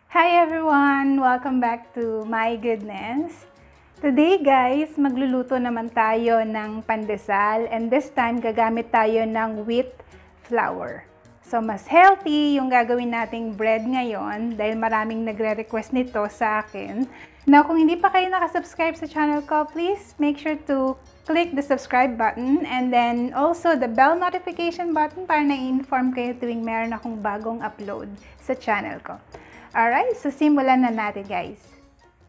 Hi everyone! Welcome back to My Goodness. Today guys, magluluto naman tayo ng pandesal and this time gagamit tayo ng wheat flour. So mas healthy yung gagawin nating bread ngayon dahil maraming nagre-request nito sa akin. Now kung hindi pa kayo nakasubscribe sa channel ko, please make sure to click the subscribe button and then also the bell notification button para na-inform kayo tuwing meron akong bagong upload sa channel ko. Alright, so simulan na natin guys.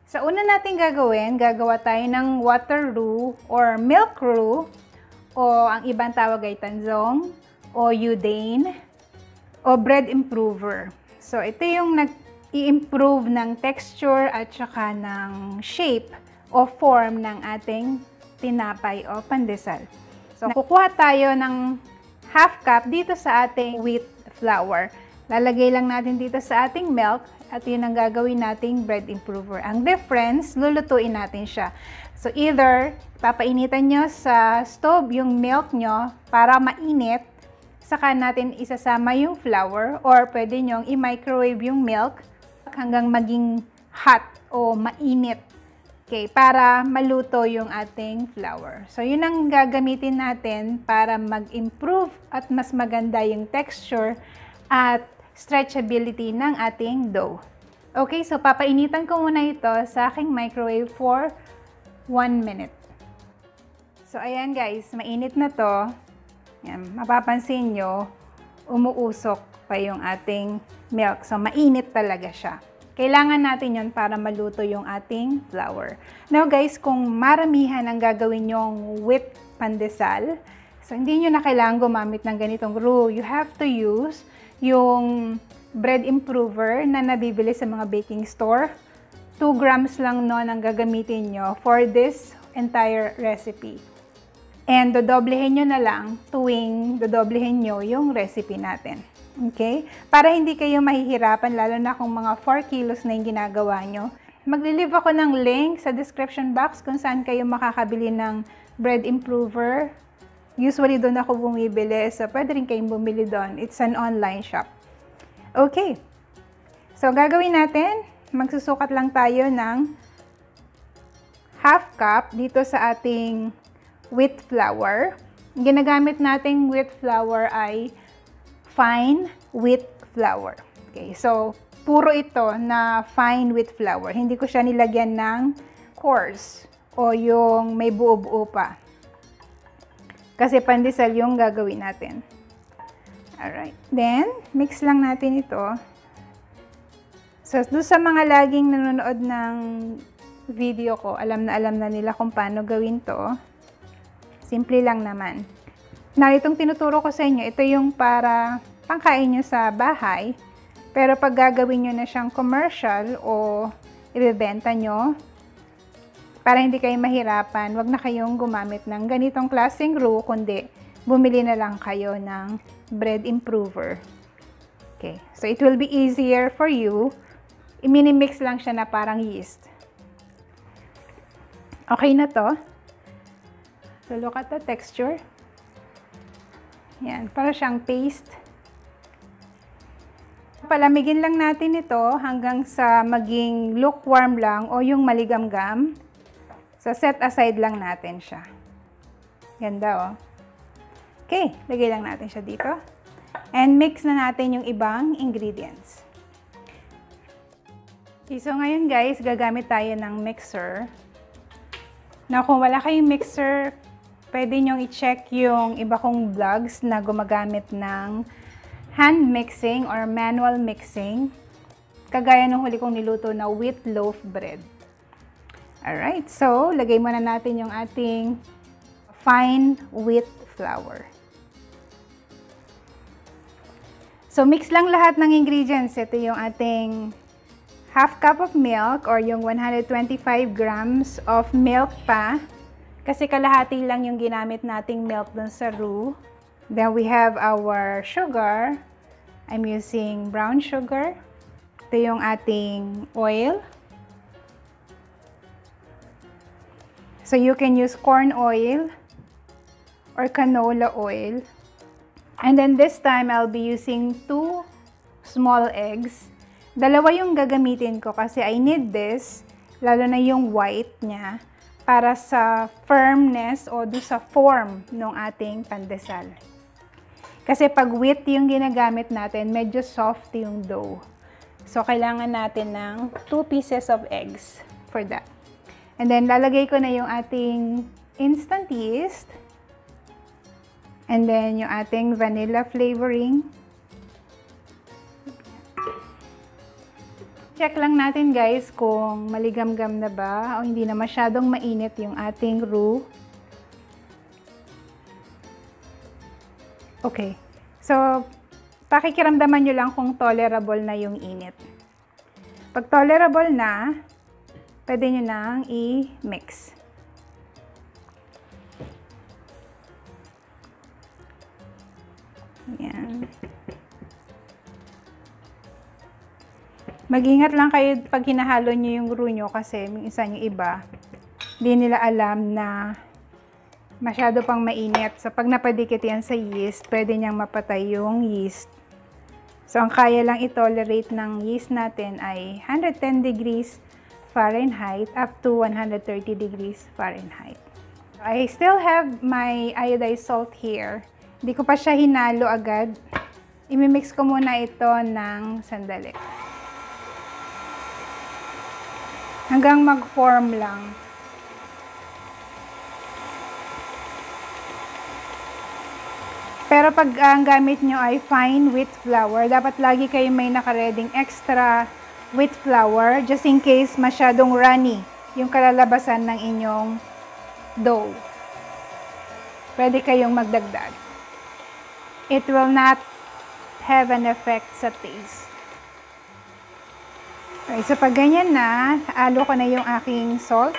Sa una natin gagawa tayo ng water roux or milk roux o ang ibang tawag ay tanzong o udane o bread improver. So ito yung nag-i-improve ng texture at saka ng shape o form ng ating tinapay o pandesal. So kukuha tayo ng half cup dito sa ating wheat flour. Lalagay lang natin dito sa ating milk at yun ang gagawin nating bread improver. Ang difference, lulutuin natin siya. So either papainitan nyo sa stove yung milk nyo para mainit, saka natin isasama yung flour or pwede nyong i-microwave yung milk hanggang maging hot o mainit. Okay, para maluto yung ating flour. So yun ang gagamitin natin para mag-improve at mas maganda yung texture at stretchability ng ating dough. Okay, so papainitan ko muna ito sa aking microwave for 1 minute. So ayan guys, mainit na to. Yan, mapapansin nyo, umuusok pa yung ating milk. So mainit talaga siya. Kailangan natin yon para maluto yung ating flour. Now guys, kung maramihan ang gagawin yung wheat pandesal, so hindi nyo na kailangan gumamit ng ganitong roux. You have to use yung bread improver na nabibili sa mga baking store. 2 grams lang nun ang gagamitin nyo for this entire recipe. And dodoblehin nyo na lang tuwing dodoblehin nyo yung recipe natin. Okay? Para hindi kayo mahihirapan, lalo na kung mga 4 kilos na yung ginagawa nyo. Magli-leave ako ng link sa description box kung saan kayo makakabili ng bread improver. Usually doon ako bumibili, so pwede rin kayong bumili doon. It's an online shop. Okay. So gagawin natin, magsusukat lang tayo ng half cup dito sa ating wheat flour. Ginagamit nating wheat flour ay fine wheat flour. Okay, so puro ito na fine wheat flour. Hindi ko siya nilagyan ng coarse o yung may buo-buo pa. Kasi pandesal yung gagawin natin. Alright. Then, mix lang natin ito. So, doon sa mga laging nanonood ng video ko, alam na nila kung paano gawin to. Simple lang naman. Now, itong tinuturo ko sa inyo, ito yung para pangkain nyo sa bahay. Pero pag gagawin nyo na siyang commercial o ibebenta nyo, para hindi kayo mahirapan, wag na kayong gumamit ng ganitong klaseng roux, kundi bumili na lang kayo ng bread improver. Okay, so it will be easier for you. I-mini-mix lang siya na parang yeast. Okay na to. So look at the texture. Yan, para siyang paste. Palamigin lang natin ito hanggang sa maging lukewarm lang o yung maligamgam. So, set aside lang natin siya. Ganda, oh. Okay, lagay lang natin siya dito. And mix na natin yung ibang ingredients. Okay, so ngayon guys, gagamit tayo ng mixer. Now, kung wala kayong mixer, pwede nyong i-check yung iba kong vlogs na gumagamit ng hand mixing or manual mixing. Kagaya ng huli kong niluto na wheat loaf bread. Alright, so lagay muna natin yung ating fine wheat flour. So mix lang lahat ng ingredients. Ito yung ating half cup of milk or yung 125 grams of milk pa. Kasi kalahati lang yung ginamit nating milk dun sa roux. Then we have our sugar. I'm using brown sugar. Ito yung ating oil. So you can use corn oil or canola oil. And then this time I'll be using 2 small eggs. Dalawa yung gagamitin ko kasi I need this, lalo na yung white niya, para sa firmness o do sa form ng ating pandesal. Kasi pag wheat yung ginagamit natin, medyo soft yung dough. So, kailangan natin ng 2 pieces of eggs for that. And then, lalagay ko na yung ating instant yeast. And then, yung ating vanilla flavoring. Check lang natin guys kung maligamgam na ba o hindi na masyadong mainit yung ating roux. Okay. So, pakikiramdaman nyo lang kung tolerable na yung init. Pag tolerable na, pwede nyo nang i-mix. Ayan. Mag-ingat lang kayo pag hinahalo nyo yung roux nyo kasi minsan yung iba, hindi nila alam na masyado pang mainit. So, pag napadikit yan sa yeast, pwede niyang mapatay yung yeast. So, ang kaya lang i-tolerate ng yeast natin ay 110 degrees Fahrenheit up to 130 degrees Fahrenheit. I still have my iodized salt here. Hindi ko pa siya hinalo agad. Imimix ko muna ito ng sandali. Hanggang mag-form lang. Pero pag ang gamit nyo ay fine wheat flour, dapat lagi kayo may nakareding extra wheat flour just in case masyadong runny yung kalalabasan ng inyong dough. Pwede kayong magdagdag. It will not have an effect sa taste. Okay, so pag ganyan na, halo ko na yung aking salt.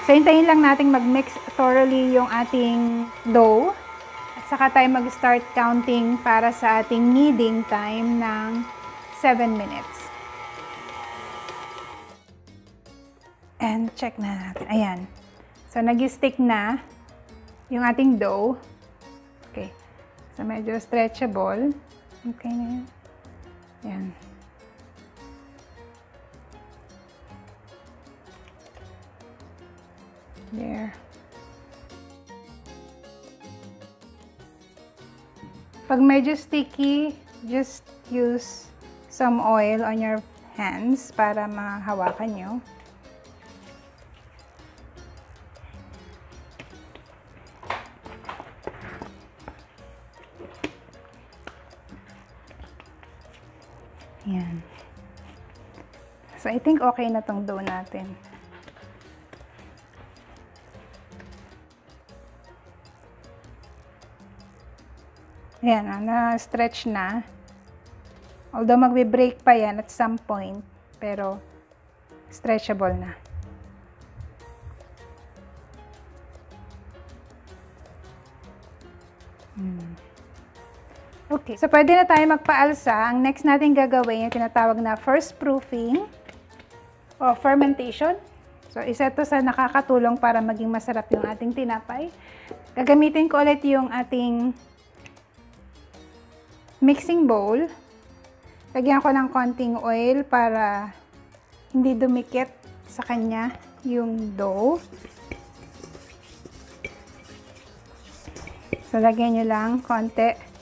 So, hintayin lang natin mag-mix thoroughly yung ating dough. At saka tayo mag-start counting para sa ating kneading time ng 7 minutes. And check na natin. Ayan. So, nag-stick na yung ating dough. Okay. So, medyo stretchable. Okay na yan. Ayan. There. Pag medyo sticky, just use some oil on your hands para mahawakan nyo. Yan. So, I think okay na tong dough natin. Ayan, na-stretch na. Although magbe-break pa yan at some point, pero stretchable na. Okay, so pwede na tayo magpaalsa. Ang next natin gagawin yung tinatawag na first proofing o fermentation. So, isa to sa nakakatulong para maging masarap yung ating tinapay. Gagamitin ko ulit yung ating mixing bowl. Lagyan ko ng konting oil para hindi dumikit sa kanya yung dough. So, lagyan nyo lang konti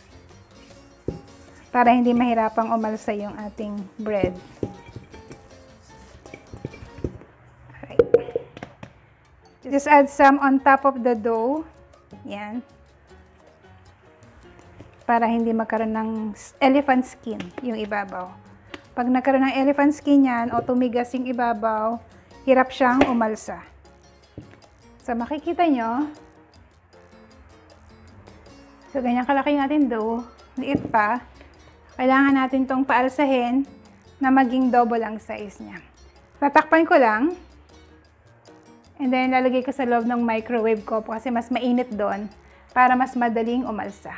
para hindi mahirapang umalsa yung ating bread. Alright. Just add some on top of the dough. Yan. Para hindi magkaroon ng elephant skin yung ibabaw. Pag nagkaroon ng elephant skin yan o tumigas yung ibabaw, hirap siyang umalsa. So, makikita nyo. So, ganyan kalaki yung ating dough. Liit pa. Kailangan natin tong paalsahin na maging double ang size niya. Tatakpan ko lang. And then, lalagay ko sa loob ng microwave ko kasi mas mainit doon para mas madaling umalsa.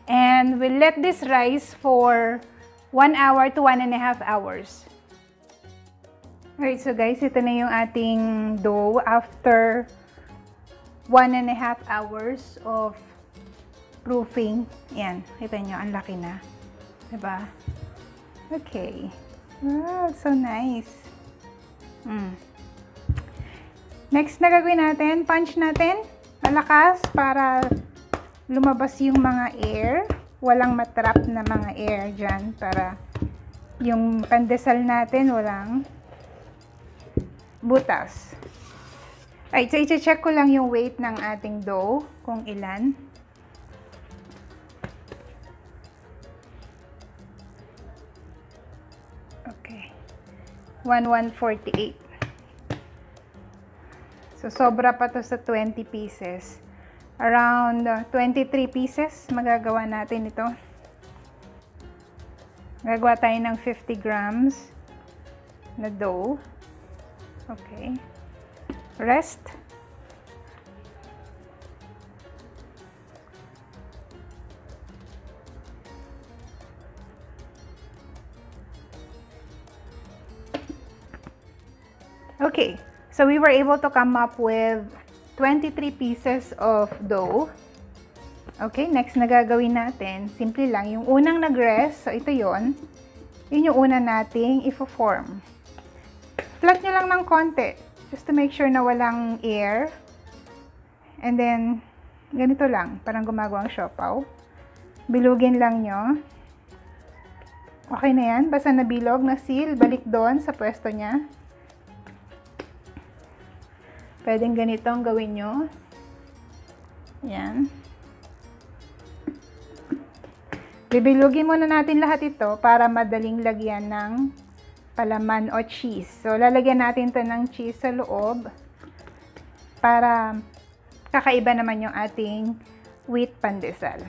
And we'll let this rise for 1 hour to 1.5 hours. Alright, so guys, ito na yung ating dough after 1.5 hours of proofing. Yan, kita nyo, ang laki na. Diba? Okay. Wow, so nice. Next na gagawin natin, punch natin. Malakas para lumabas yung mga air. Walang matrap na mga air dyan para yung pandesal natin walang butas. Alright, so i-check ko lang yung weight ng ating dough, kung ilan. Okay. 1148. So, sobra pa to sa 20 pieces. Around 23 pieces magagawa natin ito. Gagawa tayo ng 50 grams na dough. Okay. Rest. Okay. So we were able to come up with 23 pieces of dough. Okay, next na gagawin natin, simple lang, yung unang nag-rest, so ito yun yung una nating i-form. Flat nyo lang ng konti, just to make sure na walang air. And then, ganito lang, parang gumagawang siopaw. Bilugin lang nyo. Okay na yan, basta nabilog, na seal, balik doon sa pwesto niya. Pwedeng ganito ang gawin nyo. Yan. Bibilugin muna natin lahat ito para madaling lagyan ng palaman o cheese. So, lalagyan natin ito ng cheese sa loob para kakaiba naman yung ating wheat pandesal.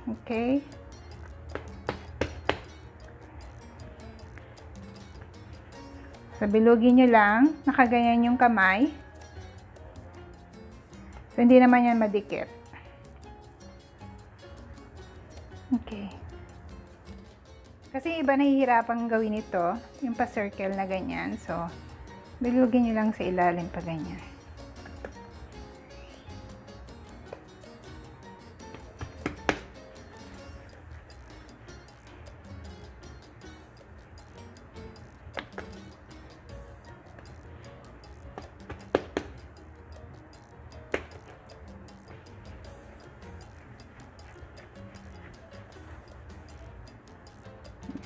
Okay? So, bilugin nyo lang. Nakaganyan yung kamay. So, hindi naman yan madikit. Okay. Kasi iba nahihirapang gawin ito, yung pa-circle na ganyan. So, bilugin nyo lang sa ilalim pa ganyan.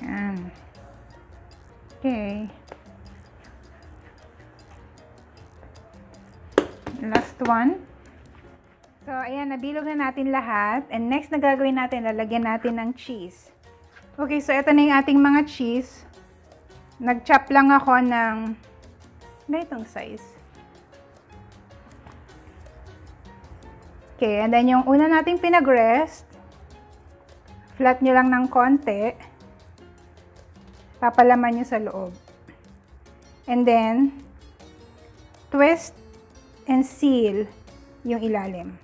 Yan. Okay. Last one. So, ayan, nabilog na natin lahat. And next na gagawin natin, lalagyan natin ng cheese. Okay, so ito na yung ating mga cheese. Nag-chop lang ako ng ganitong size. Okay, and then yung una nating pinag-rest, flat nyo lang ng konti. Papalaman nyo sa loob. And then, twist and seal yung ilalim.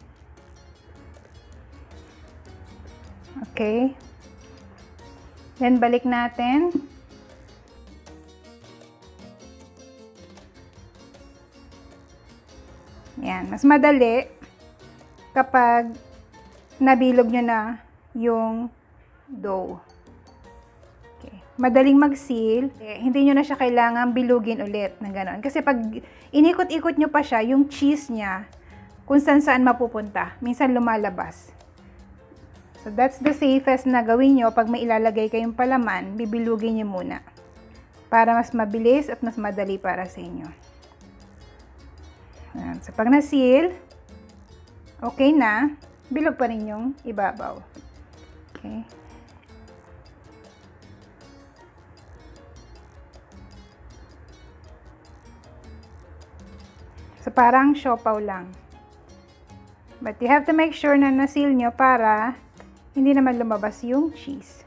Okay. Then, balik natin. Yan. Mas madali kapag nabilog nyo na yung dough. Madaling mag-seal, hindi nyo na siya kailangan bilugin ulit na gano'n. Kasi pag inikot-ikot nyo pa siya, yung cheese niya, kung saan mapupunta, minsan lumalabas. So, that's the safest na gawin nyo pag may ilalagay kayong palaman, bibilugin nyo muna. Para mas mabilis at mas madali para sa inyo. Ayan. So, pag na-seal, okay na, bilog pa rin yung ibabaw. Okay. So, parang siopaw lang. But you have to make sure na na-seal nyo para hindi naman lumabas yung cheese.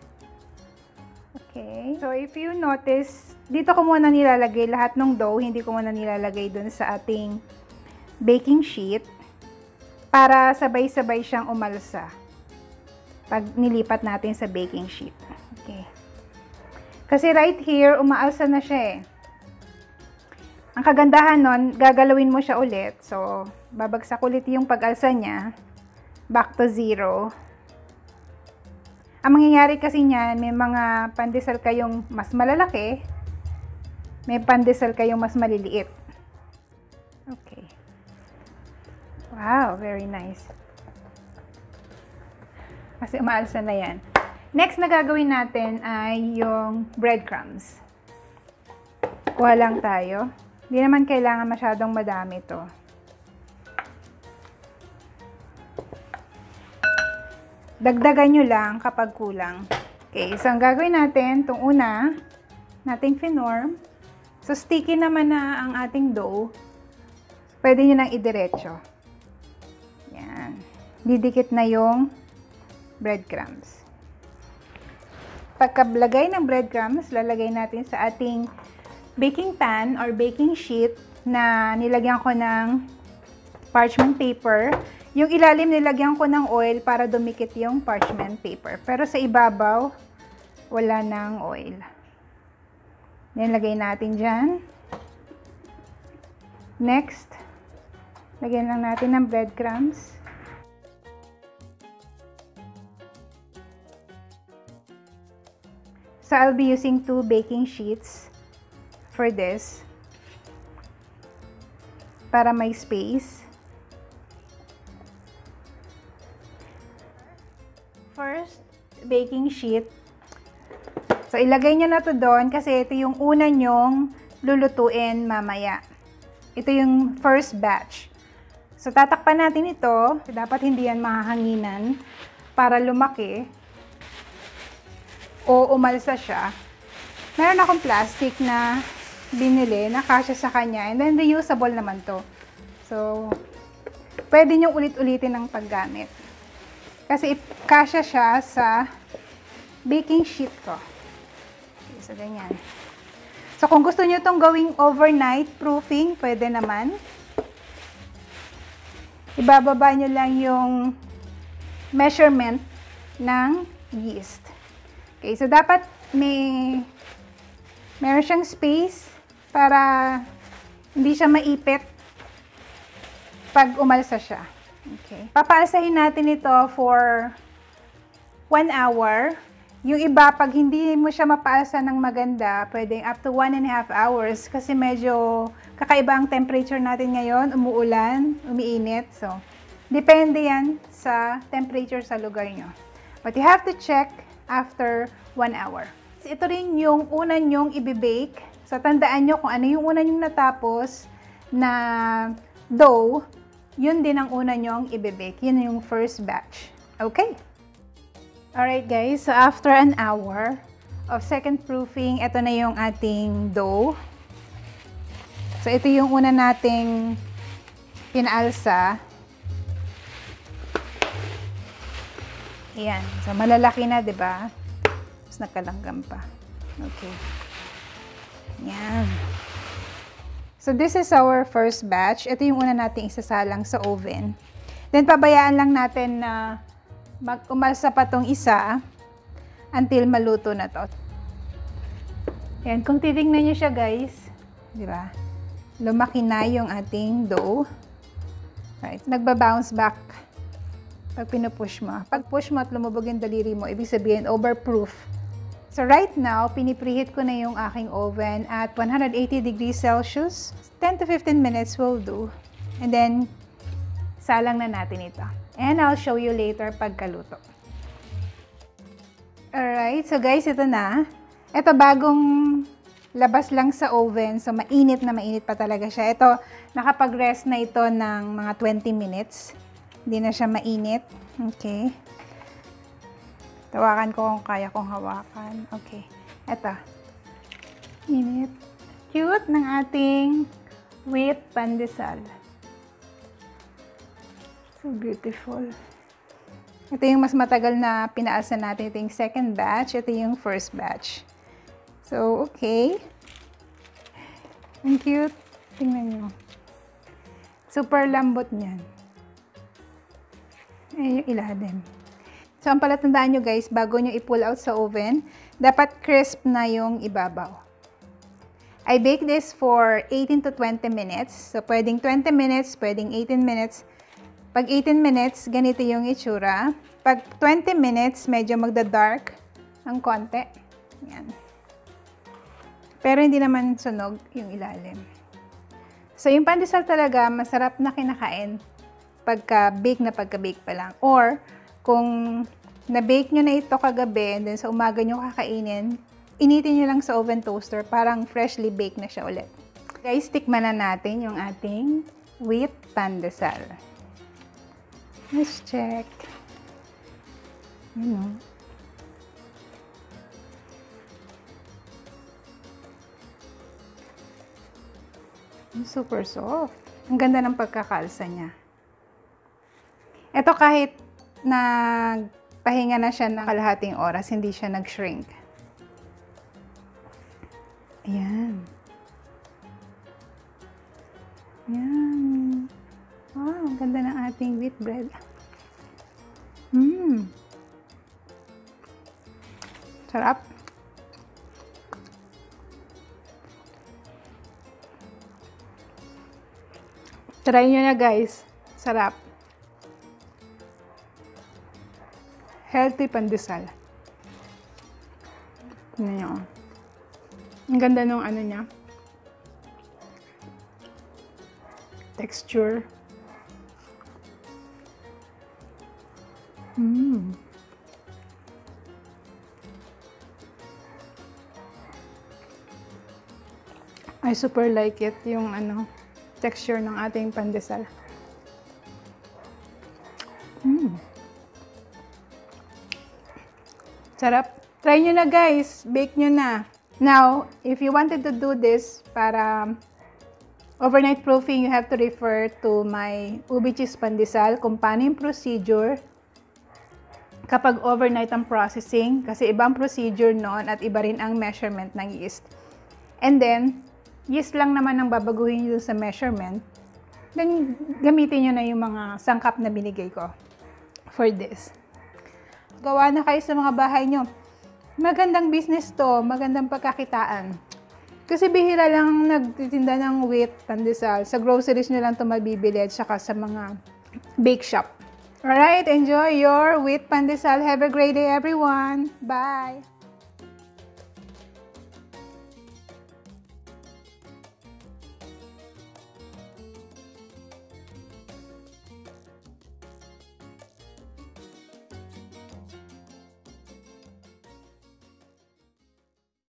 Okay. So, if you notice, dito ko muna nilalagay lahat ng dough. Hindi ko muna nilalagay dun sa ating baking sheet para sabay-sabay siyang umalsa pag nilipat natin sa baking sheet. Okay. Kasi right here, umaalsa na siya eh. Ang kagandahan nun, gagalawin mo siya ulit. So, babagsak ulit yung pag-alsa niya. Back to 0. Ang mangyayari kasi niyan, may mga pandesal kayong mas malalaki. May pandesal kayong mas maliliit. Okay. Wow, very nice. Kasi umaalsa na yan. Next na gagawin natin ay yung breadcrumbs. Kuha lang tayo. Hindi naman kailangan masyadong madami to. Dagdagan nyo lang kapag kulang. Okay, so ang gagawin natin, itong una, nating finorm. So, sticky naman na ang ating dough. Pwede nyo nang idiretso. Yan. Didikit na yung breadcrumbs. Pagkablagay ng breadcrumbs, lalagay natin sa ating baking pan or baking sheet na nilagyan ko ng parchment paper. Yung ilalim nilagyan ko ng oil para dumikit yung parchment paper. Pero sa ibabaw, wala ng oil. Then, lagay natin dyan. Next, lagyan lang natin ng breadcrumbs. So, I'll be using 2 baking sheets for this para may space. First, baking sheet. So, ilagay nyo na to doon kasi ito yung una nyong lulutuin mamaya. Ito yung first batch. So, tatakpan natin ito. Dapat hindi yan mahahanginan para lumaki o umalsa siya. Meron akong plastic na binili na kasya sa kanya. And then, reusable naman to. So, pwede nyo ulit-ulitin ng paggamit. Kasi kasya siya sa baking sheet ko. Okay, so, ganyan. So, kung gusto nyo itong gawing overnight proofing, pwede naman. Ibababa nyo lang yung measurement ng yeast. Okay, so dapat meron siyang space para hindi siya maipit pag umalsa siya. Okay. Papaalsahin natin ito for 1 hour. Yung iba, pag hindi mo siya mapaalsa ng maganda, pwedeng up to 1.5 hours kasi medyo kakaiba ang temperature natin ngayon. Umuulan, umiinit. So, depende yan sa temperature sa lugar nyo. But you have to check after 1 hour. Ito rin yung una nyong i-bake. So, tandaan nyo kung ano yung una nyong natapos na dough, yun din ang una nyong i-bake. Yun yung first batch. Okay? Alright guys, so after an hour of second proofing, ito na yung ating dough. So, ito yung una nating pinaalsa. Ayan. So, malalaki na, diba? Tapos, nagkalanggam pa. Okay. Ayan. So, this is our first batch. Ito yung una nating isasalang sa oven. Then, pabayaan lang natin na mag-umalsa pa tong isa until maluto na to. Ayan. Kung titingnan nyo siya, guys, diba? Lumaki na yung ating dough. Right. Nagba-bounce back pag pinupush mo. Pag push mo at lumubog yung daliri mo, ibig sabihin overproof. So right now, pinipreheat ko na yung aking oven at 180 degrees Celsius. 10 to 15 minutes will do. And then, salang na natin ito. And I'll show you later pagkaluto. Alright, so guys, ito na. Ito bagong labas lang sa oven. So mainit na mainit pa talaga siya. Ito, nakapag-rest na ito ng mga 20 minutes. Hindi na siya mainit. Okay. Tawakan ko kung kaya kong hawakan. Okay. Ito. Init. Cute ng ating wheat pandesal. So beautiful. Ito yung mas matagal na pinaalsa natin. Ito yung second batch. Ito yung first batch. So, okay. Ang cute. Tingnan nyo. Super lambot niyan. Ayan yung ilalim. So, ang palatandaan nyo guys, bago nyo i-pull out sa oven, dapat crisp na yung ibabaw. I bake this for 18 to 20 minutes. So, pwedeng 20 minutes, pwedeng 18 minutes. Pag 18 minutes, ganito yung itsura. Pag 20 minutes, medyo magda-dark ng konti. Yan. Pero hindi naman sunog yung ilalim. So, yung pandesal talaga, masarap na kinakain pagka-bake pa lang. Or, kung na-bake nyo na ito kagabi, and then sa umaga nyo kakainin, initin nyo lang sa oven toaster, parang freshly baked na siya ulit. Guys, tikman na natin yung ating wheat pandesal. Let's check. Yun o. Super soft. Ang ganda ng pagkakalsa niya. Ito kahit nagpahinga na siya ng kalahating oras, hindi siya nag-shrink. Ayan. Ayan. Wow, ang ganda ng ating wheat bread. Sarap. Try nyo na guys. Sarap. Healthy pandesal. Tingnan nyo. Ang ganda nung ano niya. Texture. I super like it, yung ano, texture ng ating pandesal. Sarap. Try nyo na guys. Bake nyo na. Now, if you wanted to do this para overnight proofing, you have to refer to my ubi cheese pandesal kung paano yung procedure kapag overnight ang processing, kasi ibang procedure noon at iba rin ang measurement ng yeast. And then, yeast lang naman ang babaguhin nyo sa measurement. Then, gamitin nyo na yung mga sangkap na binigay ko for this. Gawa na kayo sa mga bahay nyo. Magandang business to, magandang pagkakitaan. Kasi bihira lang nagtitinda ng wheat pandesal. Sa groceries nyo lang ito mabibili at saka sa mga bake shop. Alright, enjoy your wheat pandesal. Have a great day everyone. Bye!